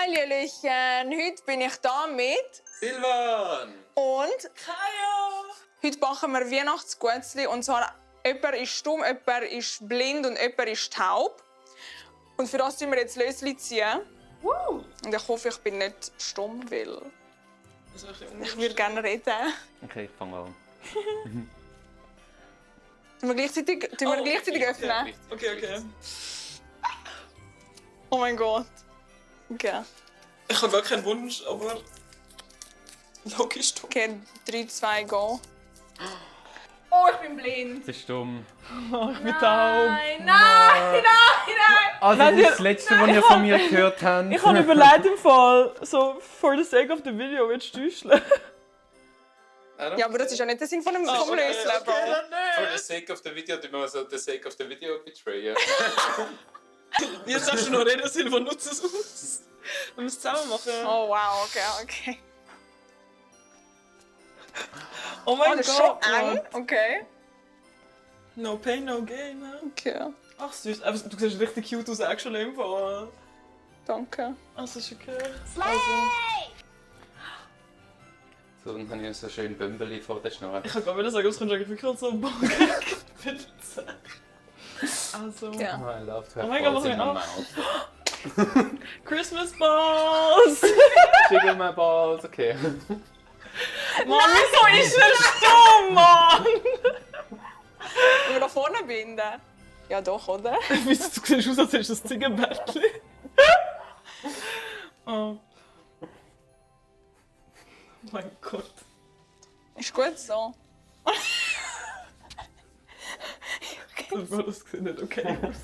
Hallöchen, heute bin ich da mit Silvan! und Kaya! heute backen wir Weihnachtsguetzli. Und zwar, jemand ist stumm, jemand ist blind und jemand ist taub. Und für das ziehen wir jetzt Lösli ziehen. Und ich hoffe, ich bin nicht stumm, weil ich würde gerne reden. Okay, ich fange an. Tun wir gleichzeitig öffnen? Okay. Oh mein Gott. Okay. Ich habe gar keinen Wunsch, aber logisch doch. Okay, 3, 2, go. Oh, ich bin blind. Das ist dumm. Ich bin taub. Nein. Also das ist das Letzte, was ihr von mir gehört habt. Ich habe überlegt im Fall, so for the sake of the video, willst du täuschen? Ja, aber das ist ja nicht der Sinn vom Lösli, Bro. For the sake of the video, du musst also the sake of the video betrayen. Jetzt sagst du noch reden, Silvan, nutze es aus. Wir müssen es zusammen machen. Oh wow, okay. Oh mein Das ist schon Gott. eng. Okay. No pain, no gain. Ne? Okay, Ach süß, aber du siehst richtig cute aus, auch schon im Fall. danke. Also ist okay. So, dann habe ich so schön Bömbeli vor der Schnur. Ich kann gar nicht sagen, es kommt eigentlich wirklich so Bogen. Also. Ja. Oh, I love to have Oh mein Gott, balls was in hab my ich mouth. Christmas Balls! Jiggle my balls, okay. Mann, wieso ist er stumm, Mann? Wenn wir da vorne binden? Ja doch, oder? Wieso du siehst aus, als hättest du ein Ziegenbärtchen? Oh. Oh mein Gott. Ist gut so. Oh Gott, das sieht nicht okay aus.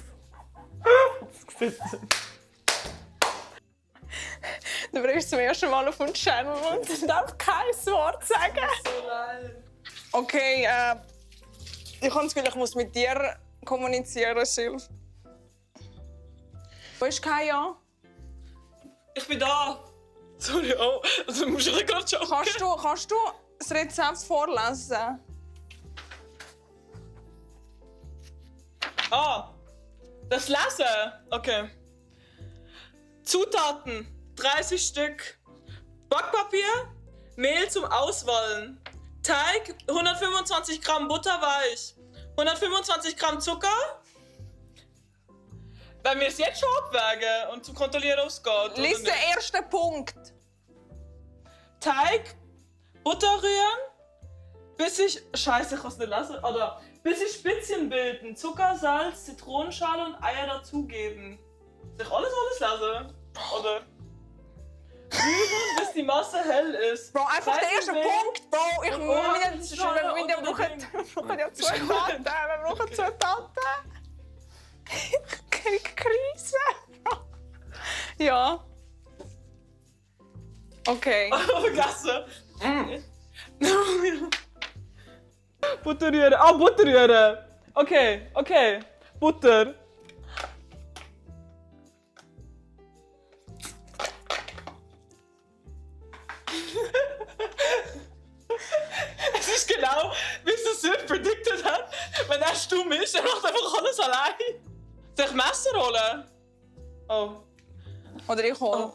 Das sieht nicht. Du bringst zum ersten Mal auf den Channel und darf kein Wort sagen. So leid. Okay, ich habe das Gefühl, ich muss mit dir kommunizieren, Sil. Wo ist Kaya? Ich bin da. Sorry, oh. Also musst du gerade schon. Kannst du das Rezept vorlesen? Ah, das Lesen. Okay. Zutaten: 30 Stück. Backpapier, Mehl zum Auswallen, Teig 125 Gramm Butter weich, 125 Gramm Zucker. Wenn wir es jetzt schon abwägen und zum Kontrollieren, ob es geht. oder Lies den nicht. ersten Punkt. Teig, Butter rühren, bis ich. Scheiße, ich kann es nicht lesen. Oder bis sich Spitzchen bilden. Zucker, Salz, Zitronenschale und Eier dazugeben. Soll ich alles lesen? Oder? Rühren, bis die Masse hell ist. Bro, einfach der erste Mehl. Punkt, Bro. Wir Orangenschale brauchen unter ja Zutaten. Wir brauchen Zutaten. Ich krieg Krise. Ja. Okay. Vergessen. Butter rühren. Ah, Butter rühren. Okay. Butter. Es ist genau, wie es der Süd predicted hat. Wenn er stumm ist, er macht einfach alles allein. Soll ich Messer holen? Oh. Oder ich hole. Oh.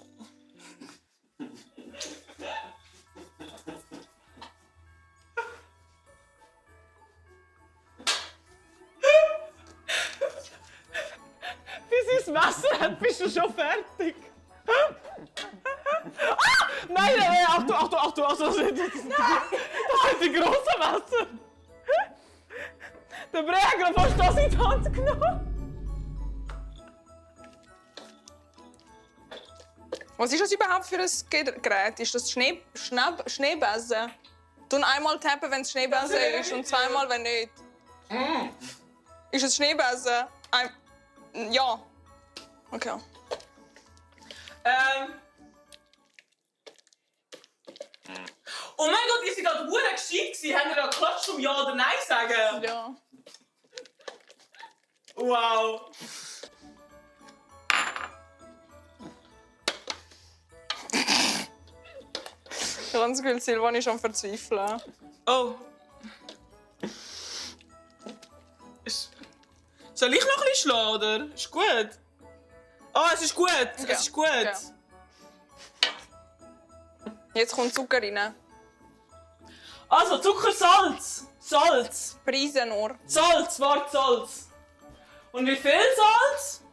Bis sein Messer hat, bist du schon fertig. Nein, Achtung, das sind die grossen Messer. Der Brea hat gerade fast das in die Hand genommen. Was ist das überhaupt für ein Gerät? Ist das Schneebesen? Tun einmal tappen, wenn es Schneebesen ist und zweimal, wenn nicht. Ist es Schneebesen? Ja. Okay. Oh mein Gott, ihr seid gerade verdammt gescheit gewesen. Habt ihr da geklatscht, um Ja oder Nein zu sagen? Ja. Wow. Ich habe das Gefühl, Silvan ist am Verzweifeln. Oh. Soll ich noch ein bisschen schlagen, oder? Ist gut? Ah, es ist gut. Ja. Es ist gut. Ja. Jetzt kommt Zucker rein. Also, Zucker, Salz. Salz. Preise nur. Salz, warte, Salz. Und wie viel Salz?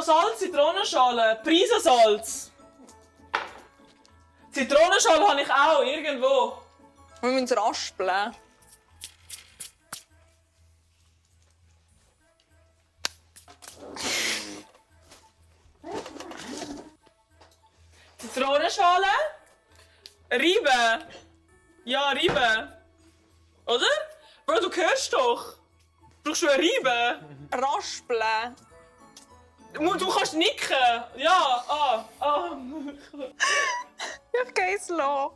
Salz, Zitronenschale. Preisensalz. Zitronenschale habe ich auch, irgendwo. Wir müssen es raspeln. Zitronenschale. Reiben. Ja, reiben. Oder? Bro, du hörst doch. Brauchst du ein Reiben? Raspeln. Du kannst nicken. Ja, Ich gehe es lassen.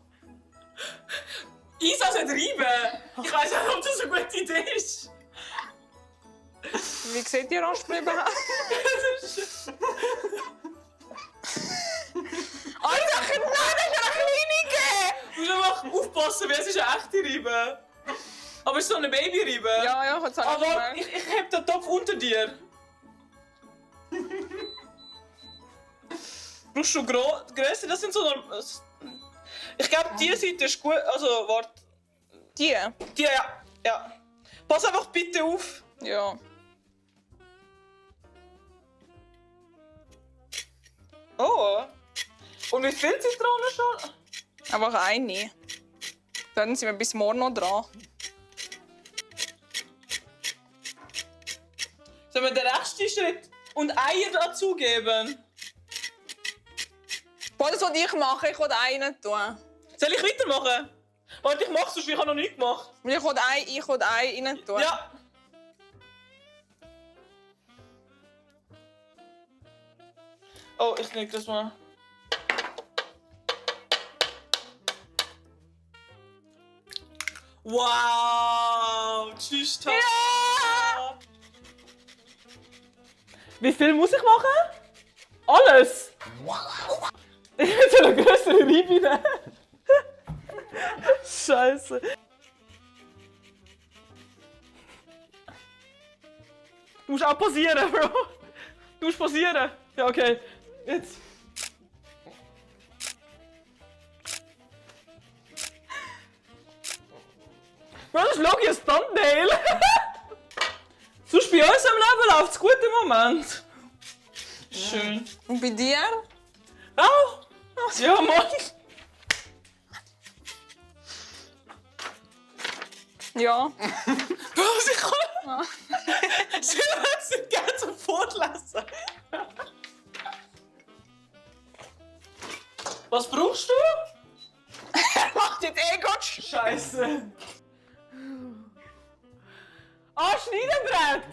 Isa sollte reiben. Ich weiss nicht, ob das eine gute Idee ist. Wie sieht die Raspeln überhaupt? Alter, nein, das ist eine kleine! Du musst einfach aufpassen, weil es ist eine echte Reibe. Aber es ist so eine Babyreibe. Ja, ich hab's auch Aber gemacht. ich heb den Topf unter dir. Brauchst du grösser? Das sind so... Ich glaube, diese Seite ist gut. Also, warte. Die? Die, ja. Pass einfach bitte auf. Ja. Oh. Und wie viel Zitronen schon? Einfach eine. Dann sind wir bis morgen noch dran. Sollen wir den nächsten Schritt und Eier dazugeben? Boah, das will ich machen. Ich will einen tun. Soll ich weitermachen? Warte, ich mach's, sonst ich habe noch nichts gemacht. Ich will einen rein tun. Ja. Oh, ich knick das mal. Wow! Tschüss, Tata! Ja! Wie viel muss ich machen? Alles! Ich will so eine größere Reibe nehmen. Scheiße. Du musst auch pausieren, Bro. Du musst pausieren. Ja, okay. Jetzt. Bro, das ist logisch ein Thumbnail. Sonst bei uns am Leben läuft es gut im Moment. Schön. Und bei dir? Auch? Ja, Mann. Ja. Was ich kann? Sie wird es nicht gerne zum Vorlesen. Was brauchst du? Macht jetzt eh Gott. Scheiße. Ah, Schneidebrett!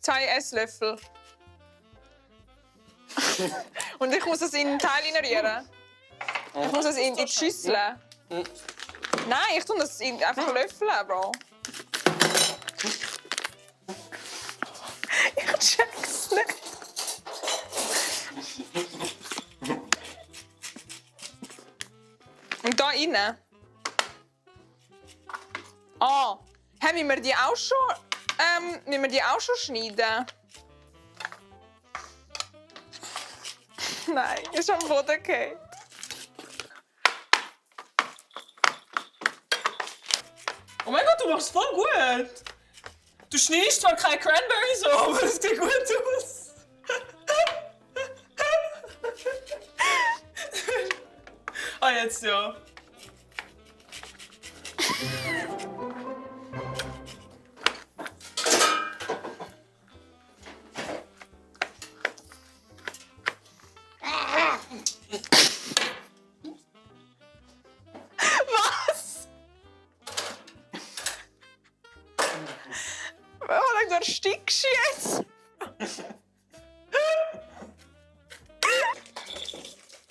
2 Esslöffel. Und ich muss es in einen Teil rühren. Ich muss es in die Schüssel. Nein, ich tue das einfach löffeln, Bro. Ich check's nicht. Und da rein. Ah, müssen wir die auch schon schneiden? Nein, ist am Boden gefallen. Oh mein Gott, du machst voll gut! Du schneidest zwar keine Cranberries so, aber es sieht gut aus! Ah, jetzt ja. Was? Oh, du erstickst jetzt!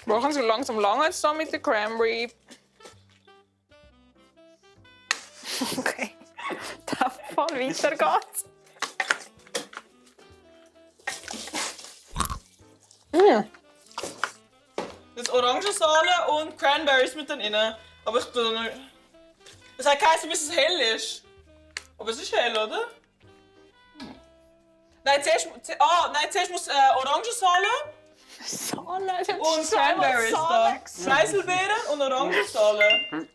Brauchen so langsam lange jetzt da mit der Cranberry. Okay. Da voll weiter geht's. Jetzt Orangensaale und Cranberries mit drin. Aber ich tue nicht. Es hat geheißen, bis es hell ist. Aber es ist hell, oder? Nein, zuerst muss Orangensaale und Cranberries da. Preiselbeeren und Orangensaale.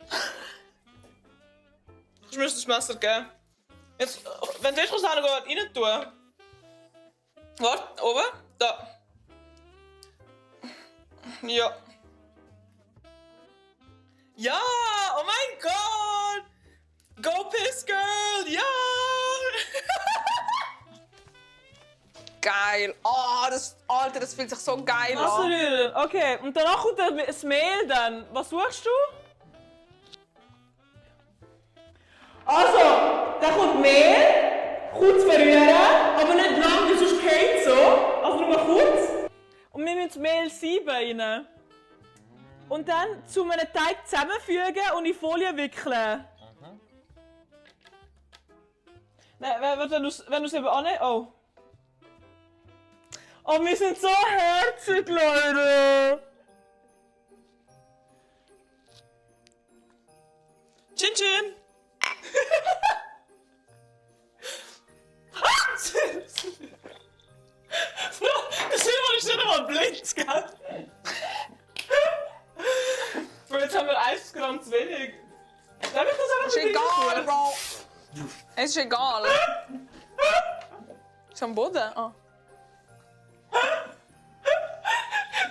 Ich muss das Messer geben. Jetzt, wenn du willst, kannst du auch noch rein tun. Warte, oben. Da. Ja. Ja! Oh mein Gott! Go Piss Girl! Ja! Geil. Oh, Alter, das fühlt sich so geil Was an. rühren? Okay, und danach kommt das Mehl dann. Was suchst du? Also, da kommt Mehl, kurz verrühren, aber nicht lang, weil sonst geht so. Also nur mal kurz. Und wir müssen das Mehl sieben rein. Und dann zu einem Teig zusammenfügen und in Folie wickeln. Nein, wenn du es eben annimmst. Oh. Oh, wir sind so herzig, Leute! Chin Chin! Das Simon ist nicht einmal blind, gell? Bro, jetzt haben wir 1 Gramm zu wenig. Darf ich das einfach Ist egal, Bro. Es ist egal. Ist am Boden? Oh.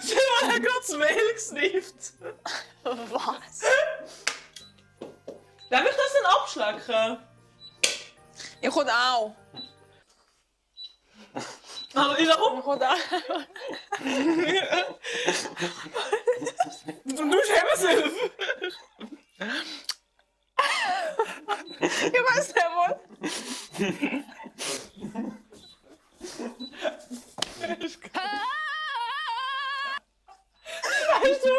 Simon hat gerade das Mehl gesnifft. Was? Darf ich das denn abschlecken? Ich komme auch. Also, ich sag, Ich komme auch. du musst Hilfe. Ich weiß nicht, wo. Weißt du,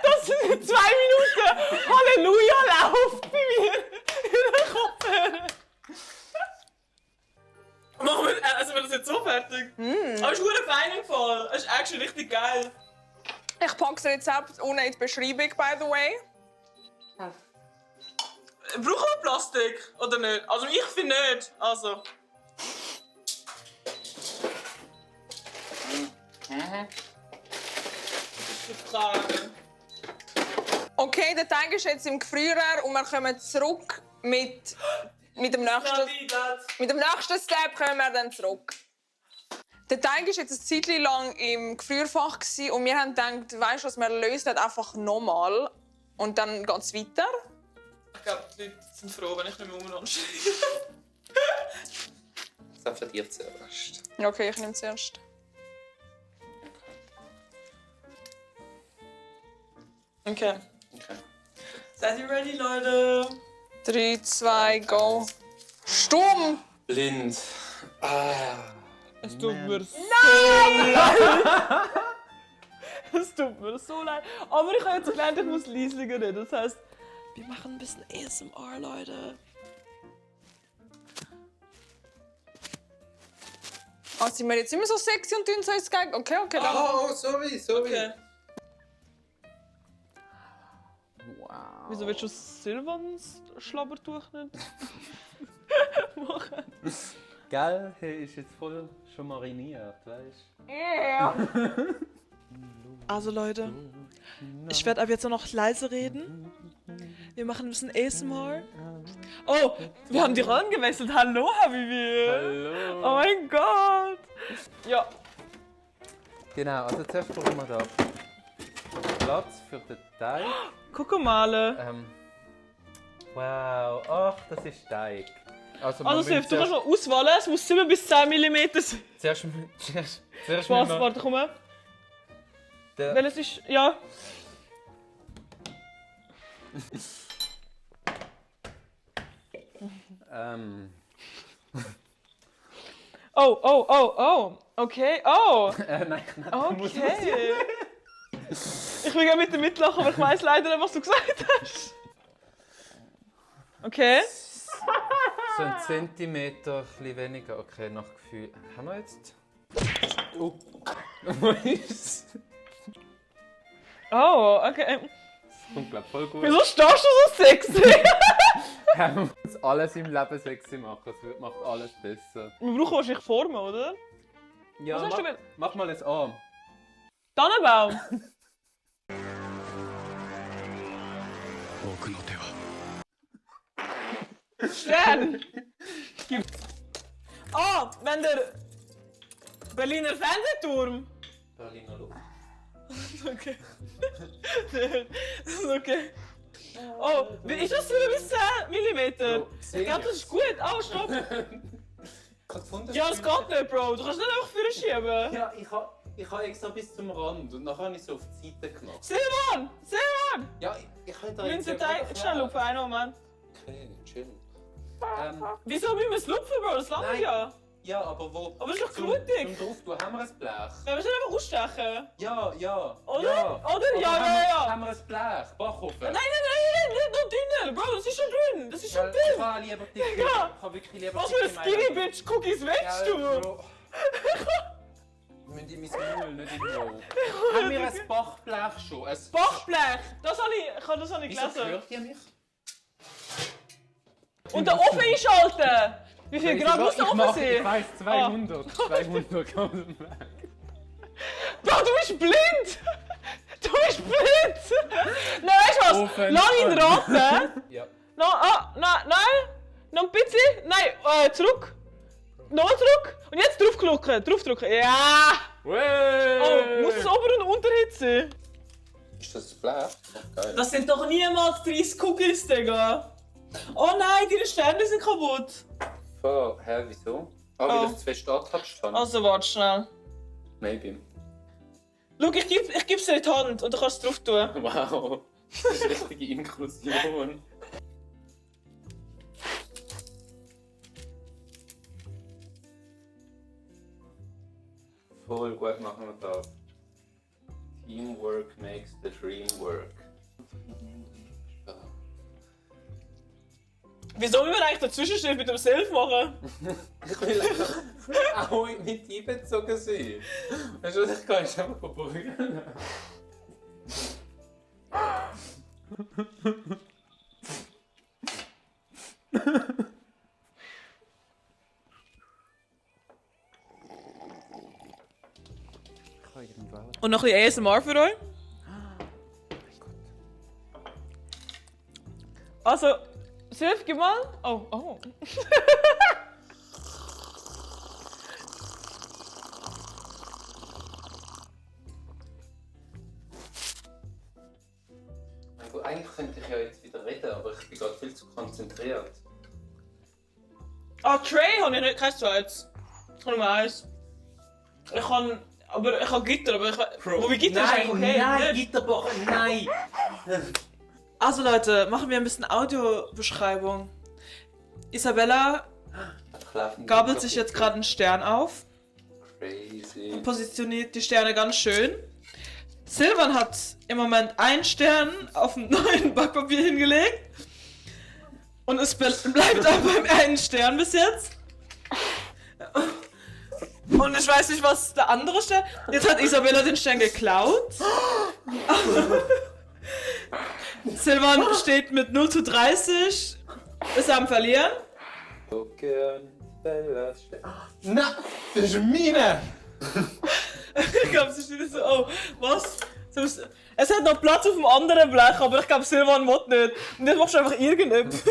dass in 2 Minuten Halleluja läuft bei mir in den Kopfhörer? Machen wir, also wir das jetzt so fertig? Aber es ist gut fein im Fall. Es ist actually richtig geil. Ich packe das Rezept unten in die Beschreibung, by the way. Brauchen wir Plastik oder nicht? Also ich finde nicht. Also. Das ist die Frage. Okay, der Teig ist jetzt im Gefrierer und wir kommen zurück mit dem nächsten Step kommen wir dann zurück. Der Teig war jetzt eine Zeit lang im Gefrierfach und wir haben gedacht, weißt du was, wir lösen das einfach nochmal und dann geht es weiter. Ich glaube, die Leute sind froh, wenn ich nicht mehr umeinander stehe. Das ist für dich zuerst. Okay, ich nehme zuerst. Okay. Okay. Seid ihr ready, Leute? 3, 2, go. Stumm! Blind. Es tut mir so leid. Es tut mir so leid. Aber ich habe jetzt gelernt, ich muss leislicher reden. Das heisst, wir machen ein bisschen ASMR, Leute. Oh, sind wir jetzt immer so sexy und dünn so ins Gag? Okay, dann. Oh, sorry. Okay. Wow. Wieso willst du Silvans Schlabbertuch nicht machen? Gell, hey, ist jetzt voll schon mariniert, weißt du? Yeah. Also Leute, ich werde ab jetzt nur noch leise reden. Wir machen ein bisschen ASMR. Oh, wir haben die Rollen gewechselt. Hallo, Habibi. Hallo! Oh mein Gott. Ja. Genau, also zuerst brauchen wir da Platz für den Teig. Guck mal. Wow, ach, das ist Teig. Also Sif, du kannst noch auswählen. Es muss 7 bis 10 mm sein. Zuerst Was? müssen wir Warte, komm mal. den- Welches ist... Ja. Oh. Okay. Oh. nein, Okay. Ich will gerne mit dir mitlachen, aber ich weiss leider nicht, was du gesagt hast. Okay. so ein Zentimeter, ein bisschen weniger. Okay, nach Gefühl. Haben wir jetzt? Oh. Oh, okay. Das kommt, glaube ich, voll gut. Wieso stehst du so sexy? Haben wir uns muss alles im Leben sexy machen. Es macht alles besser. Wir brauchen wahrscheinlich Formen, oder? Ja, Was hast du mit- mach mal ein A. Tannenbaum! Stern! Ah, wenn der Berliner Fernsehturm! Berliner Luft. Okay. Okay. Oh, wie ist das 7 bis 10 mm? Ich glaube, das ist gut. Oh, stopp! Ich habe gefunden, Ja, das geht nicht, Bro. Du kannst nicht einfach vorne schieben. Ja, ich habe extra bis zum Rand und nachher habe ich so auf die Seite gemacht. Silvan! Silvan! Ja, ich habe da Wir müssen schnell lupfen, einen Moment. Okay, chill. Wieso müssen wir es lupfen, Bro? Das langt Nein. ja. Ja, aber wo? Aber es ist doch Zum blutig. drauf tun, haben wir ein Blech? Ja, wir sollen einfach ausstechen. Ja, ja. Oder? Ja. Oder? Aber Ja, haben ja, wir- ja. Haben wir ein Blech? Backofen? Nein, nicht noch dünner. Bro, das ist schon dünn. Das ist schon Weil dünn. ich habe lieber dicke. Ja. Ich habe wirklich lieber Was für ein dicke Skinny Meinung. Bitch Cookies willst du? Wir müssen in mein Maul, nicht in den Maul. Haben wir ein Bachblech schon? Ein Bachblech. Das habe ich Wieso gelesen. hört ihr mich? Und den Ofen einschalten. Wie viel Grad muss der Ich Ofen mache, ich sein? weiss, 200. 200 kommen weg. Bro, du bist blind. Du bist blind. Nein, weißt du was? Ofen Lass ihn an. raten. Ja. Nein. Noch ein bisschen. Nein, zurück. Nochmal zurück. Und jetzt draufdrücken. Ja. Oh, muss es Ober- und Unterhitze? Ist das ein Blech? Oh, geil. Das sind doch niemals 30 Cookies, Digga. Oh nein, deine Sterne sind kaputt. Hä, wieso? Ah, weil ich zu fest angetatscht habe. Also, warte schnell. Maybe. Schau, ich geb's dir in die Hand und du kannst es drauf tun. Wow. Das ist richtige Inklusion. Voll gut machen wir das. Teamwork makes the dream work. Wieso will man eigentlich den Zwischenschritt mit dem Self machen? Ich will auch mit einbezogen sein. Weißt du, ich kann jetzt einfach verbeugen. Und noch ein bisschen ASMR für euch. Also, Self, gib mal. Oh. Eigentlich könnte ich ja jetzt wieder reden, aber ich bin gerade viel zu konzentriert. Ah, Tray habe ich nicht, kein zweites. Ich habe nur eins. Ich habe Gitter, aber ich weiß. Wobei Gitter ist eigentlich okay. Nein, nicht? Gitterbock, nein! Also Leute, machen wir ein bisschen Audiobeschreibung. Isabella gabelt sich jetzt gerade einen Stern auf. Crazy. Positioniert die Sterne ganz schön. Silvan hat im Moment einen Stern auf dem neuen Backpapier hingelegt. Und es bleibt auch beim einen Stern bis jetzt. Und ich weiß nicht, was der andere Stern... Jetzt hat Isabella den Stern geklaut. Silvan steht mit 0:30. Ist am Verlieren. Na, das ist meine! Ich glaube, sie steht so, oh, was? Es hat noch Platz auf dem anderen Blech, aber ich glaube, Silvan will nicht. Und jetzt machst du einfach irgendetwas.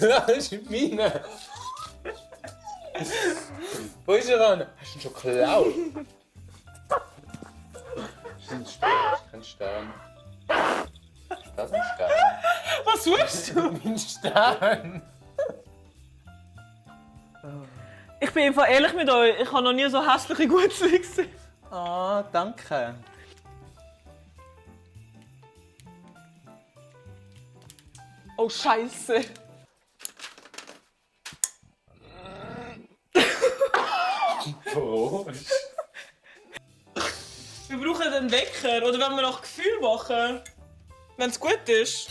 Das ist meine! Wo ist er an? Hast du ihn schon geklaut? Das ist ein Stern. Das ist ein Stern. Was suchst du? Mein Stern! Ich bin einfach ehrlich mit euch, ich habe noch nie so hässliche Gutzli gesehen. Ah, danke. Oh, Scheiße. Prost! Wir brauchen einen Wecker, oder wenn wir nach Gefühl machen. Wenn es gut ist.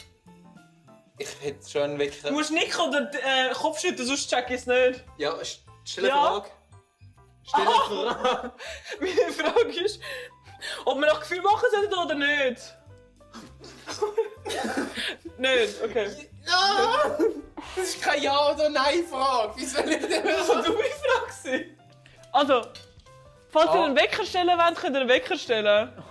Ich hätte schon einen Wecker. Du musst nicken oder Kopf schütteln, sonst check ich es nicht. Ja, stell eine Ja. Frage. Stell eine Frage. Meine Frage ist, ob wir nach Gefühl machen sollten oder nicht. Nicht, okay. Das ist keine Ja- oder Nein-Frage. Wie soll ich denn Das war eine dumme Frage. Also, falls ihr einen Wecker stellen wollt, könnt ihr einen Wecker stellen.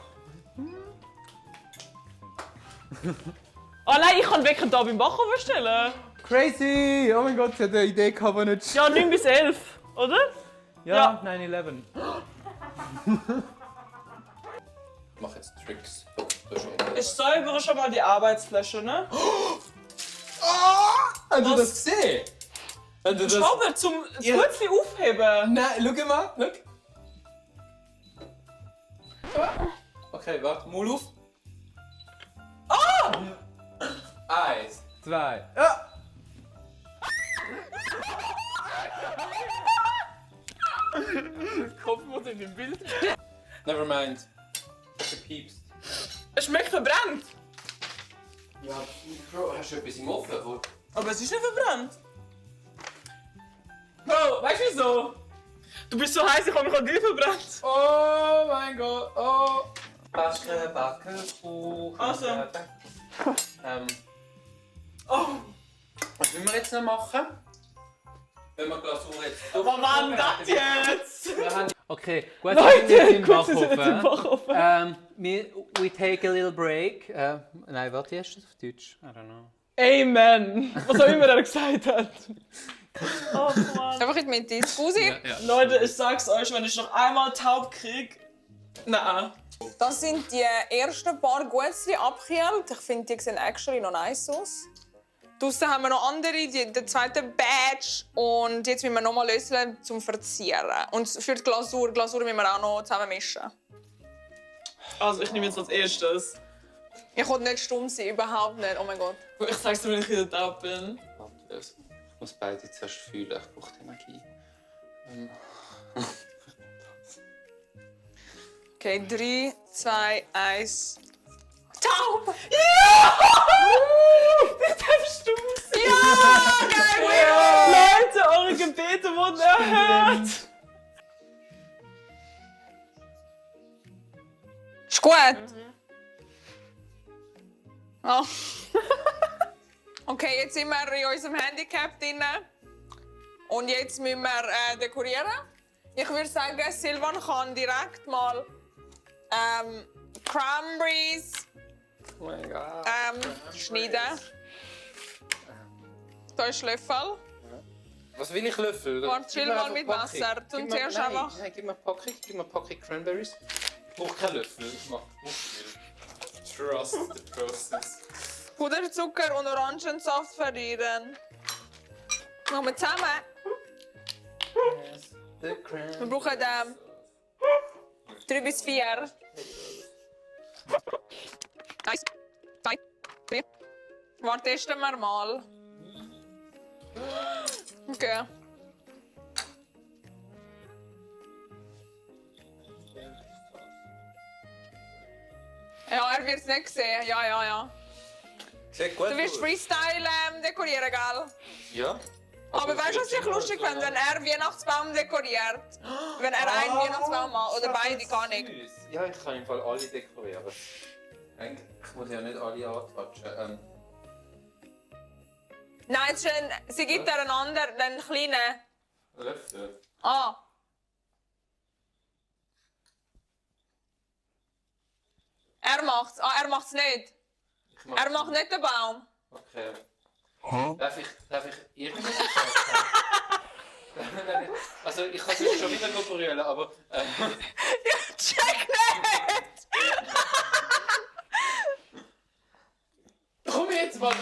Oh nein, ich kann den Wecker hier beim Backofen stellen. Crazy! Oh mein Gott, sie hat eine Idee gehabt, die nicht... Ja, 9 bis 11, oder? Ja, 9/11. Ich mache jetzt Tricks. Ich säubere schon mal die Arbeitsfläche, ne? Hast du das gesehen? Wenn du das... Schraube zum Gutzli aufheben. Nein, schau mal. Schau. Okay, warte. Maul auf. Ah! 1. 2. Ja! Kopf muss in dem Bild. Never mind. Du piepst. Es schmeckt verbrannt. Ja, Bro, hast du etwas im Ofen? Wo... Aber es ist nicht verbrannt. Bro, weißt du wieso? Du bist so heiß, ich habe mich an dir verbrannt. Oh mein Gott, oh. Backen, Kuchen. Also. Oh. Was wollen wir jetzt noch machen? Wenn wir Glasur jetzt... Was war denn das jetzt? Wir haben... Okay, gut, Leute, wir sind gut, wir sind jetzt im Backofen. Backofen. We take a little break. Nein, warte, ist das auf Deutsch? I don't know. Amen. Was auch immer er gesagt hat. Oh Mann. Einfach in die Mitte. Scusi. Leute, ich sag's euch, wenn ich noch einmal taub krieg. Nein. Das sind die ersten paar Gutzli abgekühlt. Ich finde, die sehen actually noch nice aus. Draussen haben wir noch andere, den zweiten Batch. Und jetzt müssen wir noch mal lösen zum Verzieren. Und für die Glasur müssen wir auch noch zusammen mischen. Also ich nehme jetzt als erstes. Ich will nicht stumm sein, überhaupt nicht. Oh mein Gott. Ich sag's dir, wenn ich wieder taub bin. Ich muss beide zuerst fühlen, ich brauche die Energie. Okay, 3, 2, 1. Taub! Jetzt darfst du es. Ja! Geil! Leute, eure Gebete wurden erhört. Ist gut. Oh. Okay, jetzt sind wir in unserem Handicap drin. Und jetzt müssen wir dekorieren. Ich würde sagen, Silvan kann direkt mal Cranberries Oh mein Gott. schneiden. Da ist Löffel. Was will ich Löffel? Warte, chill Gib mir mal einfach mit Packung. Wasser. Gib Und mir- zuerst nein, einfach- Nein, gib mir Packung Cranberries. Ich brauche keinen Löffel. Ich mache Muskel. Trust the process. Puderzucker und Orangensaft verrühren. Machen wir zusammen. Wir brauchen 3 bis 4. 1, 2, 3. Warte, testen wir mal. Okay. Ja, er wird es nicht sehen. Ja. Sieht gut Du wirst aus. Freestyle dekorieren, gell? Ja. Aber weißt du, was ich lustig finde, wenn er Weihnachtsbaum dekoriert? Wenn er einen Weihnachtsbaum macht oder beide gar nicht. Süß. Ja, ich kann im Fall alle dekorieren. Eigentlich, ich muss ja nicht alle antatschen. Nein, es ist sie gibt dir einen anderen, einen kleinen. Löffel. Ah. Er macht's. Ah, er macht's nicht. Er macht nicht den Baum. Okay. Darf ich irgendwas sagen? Also ich kann es schon wieder berühren, aber... Check nicht! Komm jetzt mal!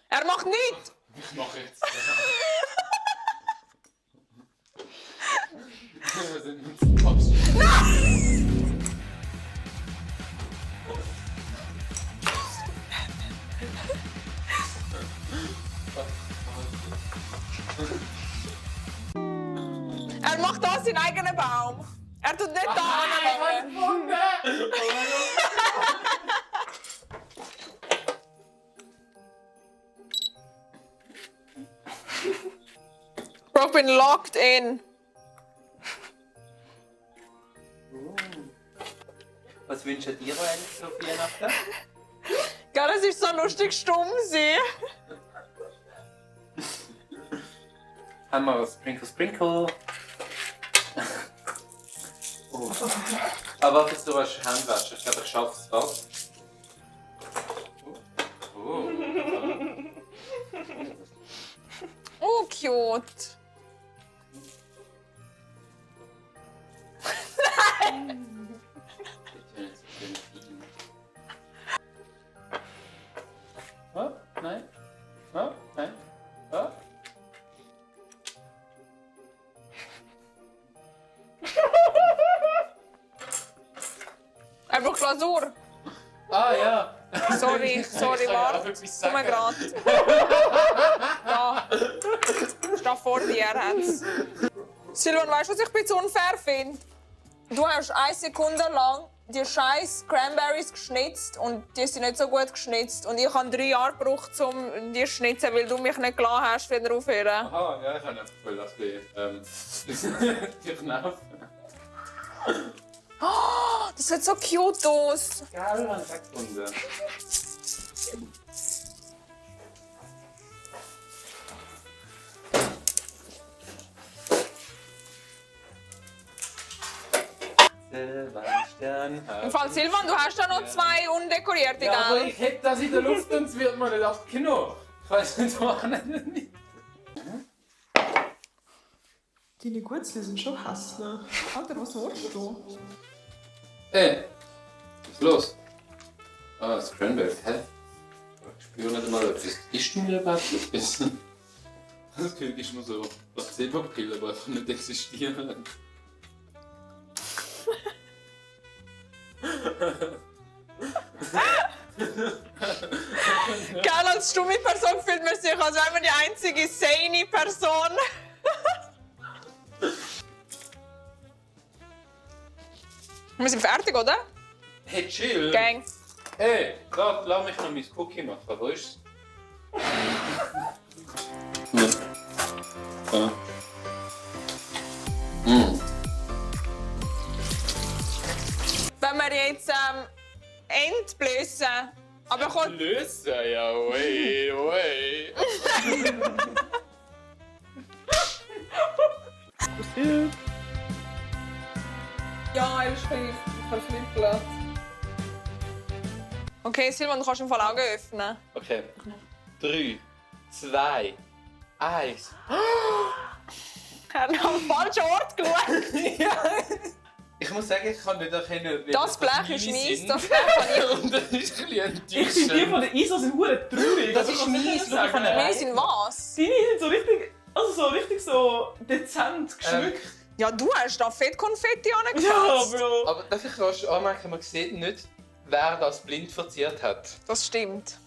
Er macht nichts! Ich mache jetzt. Wir sind uns Er macht da seinen eigenen Baum. Er tut nicht da anfangen. Bro, ich bin locked in. Was wünscht ihr euch eigentlich für Weihnachten? Gell, es ist so lustig stumm sie. Haben wir Sprinkle. Oh. Aber warte, du hast Handwäsche. Ich glaube, ich schaffe es auch. Oh. Oh, cute. Oh, nein. Oh, nein. Oh. Einfach Glasur. Ah ja. Sorry, Ich kann ja warte. auch etwas Komm mal sagen. grad. Da. Steh vor dir, hat's. Silvan, weißt du, was ich ein bisschen unfair finde? Du hast 1 Sekunde lang die scheiß Cranberries geschnitzt und die sind nicht so gut geschnitzt. Und ich habe 3 Jahre gebraucht, um die zu schnitzen, weil du mich nicht gelassen hast, wieder aufhören. Aha, ja, ich habe einfach voll das die Knöpfe. Oh, das sieht so cute aus. Geil, habe ich gefunden. Sebastian. Im Fall Silvan, du hast da noch 2 undekorierte, Ja, aber gell? ich hätte das in der Luft und es wird mir nicht auf Kino. Ich weiß nicht, woran nicht. Deine Gutzli sind schon hässlich. Alter, was willst du? Hey, was ist los? Ah, das Cranberry, hä? Ich spüre nicht einmal etwas. Ist du mir überhaupt etwas? Das Gefühl ist nur so Placebo-Pillen, die einfach nicht existieren. Gell, als stumme Person fühlt man sich, als wäre man die einzige sane Person. Wir sind fertig, oder? Hey, chill! Gang. Hey, lass mich noch mein Cookie machen. Wo ist es? Ja. Wenn wir jetzt entblößen. Aber kommt. Lösen, ja, way. Ja, er ist verflippelt. Okay, Silvan, du kannst im Fall Augen öffnen. Okay. 3, 2, 1. Er hat am falschen Ort geschaut. Ja. Ich muss sagen, ich kann nicht erkennen, wie Das Blech ist meine meins, sind. das Blech kann ich. Und das ist ein bisschen Ich finde die enttäuschend. von der ISO sind hure traurig. Das also ist kann ich mies, nicht schau sagen. von der Wir sind was? Deine sind so richtig, so dezent geschmückt. Ja, du hast da Fettkonfetti Ja, angekratzt. Bro. Aber darf ich rasch anmerken, man sieht nicht, wer das blind verziert hat. Das stimmt.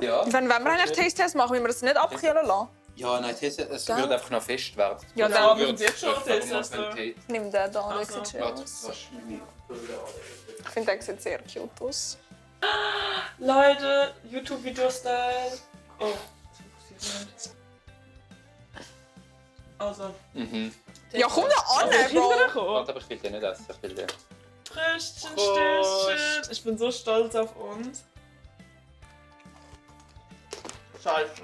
Ja. Wenn wir einen Taste-Test machen, müssen wir das nicht abkühlen lassen. Ja, nein, es Gell? würde einfach noch fest werden. Ja, Ja, dann aber wir sind jetzt schon Test. Test. nimm den da, der Ach so. sieht schön Warte, aus. was ist meine Brille? Ich finde, der sieht sehr cute aus. Leute, YouTube-Video-Style. Oh, das fokussiert nicht. Also. Mhm. Ja, komm da an, Bro! Warte, aber ich will den nicht essen, ich will den. Fröstchen, Prost. Stößchen. Ich bin so stolz auf uns. Scheiße.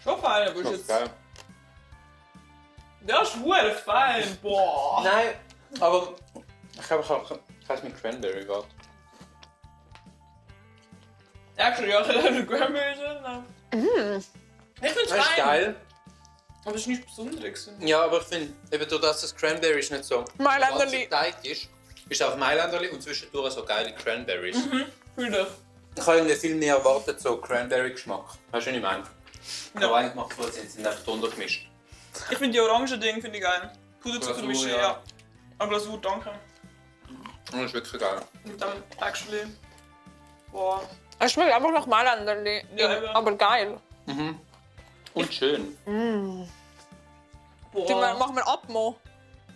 Schon fein, aber ist Das jetzt. ist geil. Der ist hure fein, boah. Nein, aber ich habe es mit Cranberry gehabt. Actually, ja, ich hätte eine Cranberry drin. Ich find's Das ist fein. geil. Aber es ist nichts Besonderes. Ja, aber ich finde, eben durch das das Cranberry nicht so Mailänderli. ganz ist, ist auch Mailänderli und zwischendurch so geile Cranberries. Fühl dich. Ich habe irgendwie viel mehr erwartet, so Cranberry-Geschmack. Weißt du, was ich meine? Ja. Aber eigentlich macht es jetzt sind einfach untergemischt. Ich finde die orange Ding finde ich geil. Puderzucker Glasur, mischen, ja. ja. Aber Glasur, danke. Das ist wirklich geil. Mit dem actually. Boah. Es schmeckt einfach nach Mailänderli. Ja, eben. Aber geil. Und schön. Die machen wir Abmo.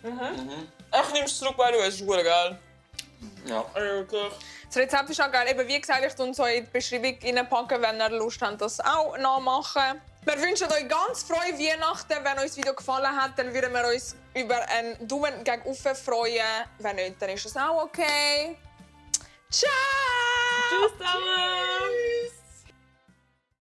Ich nehme es zurück, weil du es ist gut geil. Ja. Wirklich. Das Rezept ist auch geil. Eben, wie gesagt, ich tue so in die Beschreibung reinpacken, wenn ihr Lust habt, das auch nachmachen. Wir wünschen euch ganz frohe Weihnachten. Wenn euch das Video gefallen hat, dann würden wir uns über einen Daumen gegen oben freuen. Wenn nicht, dann ist es auch okay.